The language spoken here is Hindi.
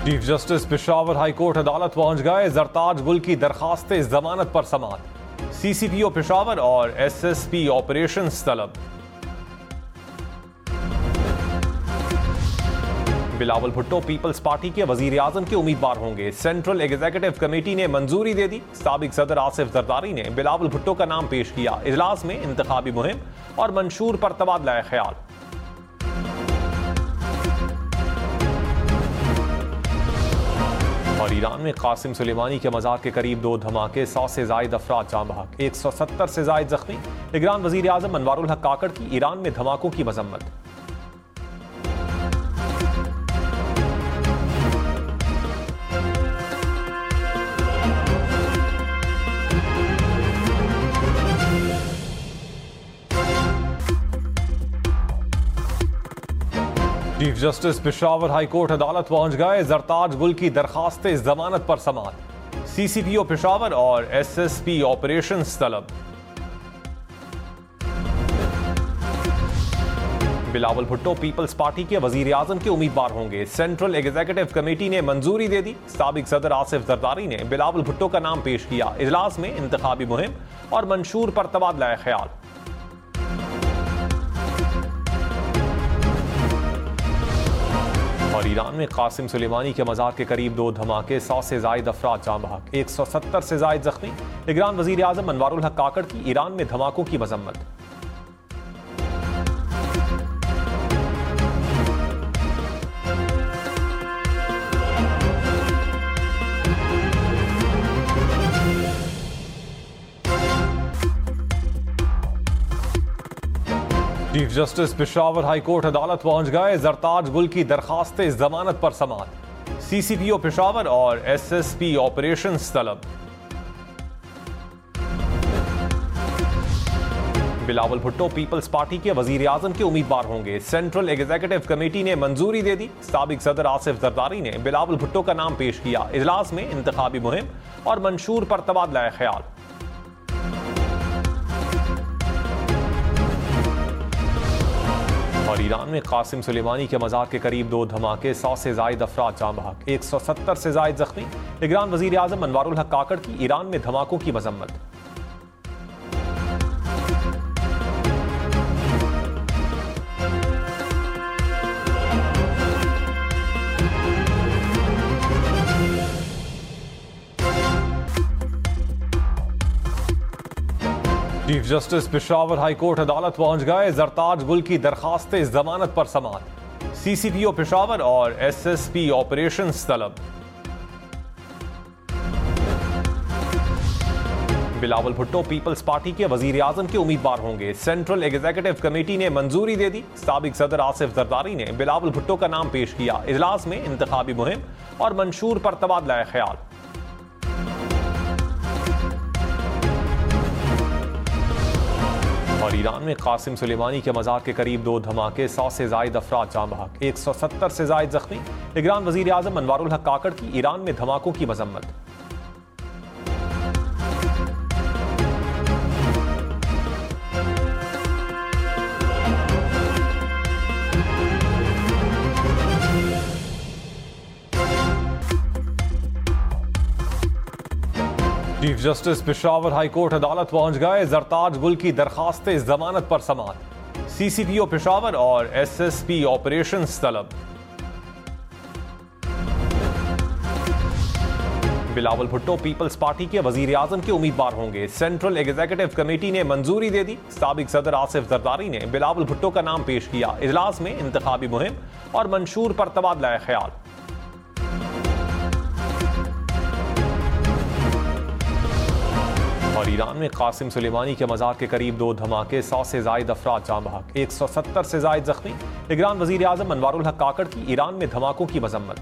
Chief justice Peshawar high court अदालत पहुंच गए। जरताज गुल की दरखास्त जमानत पर समाअत। सीसीपीओ पेशावर और एसएसपी ऑपरेशंस तलब। बिलावल भुट्टो पीपल्स पार्टी के वजीर आजम के उम्मीदवार होंगे। सेंट्रल एग्जीक्यूटिव कमेटी ने मंजूरी दे दी। साबिक सदर आसिफ जरदारी ने बिलावल भुट्टो का नाम पेश किया। इजलास में इंतखाबी मुहिम और मंशूर पर तबादला ख्याल। और ईरान में कासिम सुलेमानी के मज़ार के करीब 2 धमाके, 100 से जायद अफराद जाँ बहक, 170 से जायद जख्मी। निगरान वजीर आजम अनवारुल हक काकड़ की ईरान में धमाकों की मजम्मत। Chief justice Peshawar high court अदालत पहुंच गए। जरताज गुल की दरखास्त जमानत पर समाअत। सीसीपीओ पेशावर और एसएसपी ऑपरेशंस तलब। बिलावल भुट्टो पीपल्स पार्टी के वजीर आजम के उम्मीदवार होंगे। सेंट्रल एग्जीक्यूटिव कमेटी ने मंजूरी दे दी। साबिक सदर आसिफ जरदारी ने बिलावल भुट्टो का नाम पेश किया। इजलास में इंतखाबी मुहिम और मंशूर पर तबादला ख्याल। और ईरान में कासिम सुलेमानी के मज़ार के करीब 2 धमाके, 100 से जायद अफराद जाँ बहक, 170 से जायद जख्मी। निगरान वजीर आजम अनवारुल हक काकड़ की ईरान में धमाकों की मजम्मत। Chief justice Peshawar high court अदालत पहुंच गए। जरताज गुल की दरखास्त जमानत पर समाअत। सीसीपीओ पेशावर और एसएसपी ऑपरेशंस तलब। बिलावल भुट्टो पीपल्स पार्टी के वजीर आजम के उम्मीदवार होंगे। सेंट्रल एग्जीक्यूटिव कमेटी ने मंजूरी दे दी। साबिक सदर आसिफ जरदारी ने बिलावल भुट्टो का नाम पेश किया। इजलास में इंतखाबी मुहिम और मंशूर पर तबादला ख्याल। और ईरान में कासिम सुलेमानी के मज़ार के करीब 2 धमाके, 100 से जायद अफराद जाँ बहक, 170 से जायद जख्मी। निगरान वजीर आजम अनवारुल हक काकड़ की ईरान में धमाकों की मजम्मत। Chief justice Peshawar high court अदालत पहुंच गए। जरताज गुल की दरखास्त जमानत पर समाअत। सीसीपीओ पेशावर और एसएसपी ऑपरेशंस तलब। बिलावल भुट्टो पीपल्स पार्टी के वजीर आजम के उम्मीदवार होंगे। सेंट्रल एग्जीक्यूटिव कमेटी ने मंजूरी दे दी। साबिक सदर आसिफ जरदारी ने बिलावल भुट्टो का नाम पेश किया। इजलास में इंतखाबी मुहिम और मंशूर पर तबादला ख्याल। और ईरान में कासिम सुलेमानी के मज़ार के करीब 2 धमाके, 100 से जायद अफराद जाँ बहक, 170 से जायद जख्मी। निगरान वजीर आजम अनवारुल हक काकड़ की ईरान में धमाकों की मजम्मत। Chief justice Peshawar high court अदालत पहुंच गए। जरताज गुल की दरखास्त जमानत पर समाअत। सीसीपीओ पेशावर और एसएसपी ऑपरेशंस तलब। बिलावल भुट्टो पीपल्स पार्टी के वजीर आजम के उम्मीदवार होंगे। सेंट्रल एग्जीक्यूटिव कमेटी ने मंजूरी दे दी। साबिक सदर आसिफ जरदारी ने बिलावल भुट्टो का नाम पेश किया। इजलास में इंतखाबी मुहिम और मंशूर पर तबादला ख्याल। और ईरान में कासिम सुलेमानी के मज़ार के करीब 2 धमाके, 100 से जायद अफराद जाँ बहक, 170 से जायद जख्मी। निगरान वजीर आजम अनवारुल हक काकड़ की ईरान में धमाकों की मजम्मत।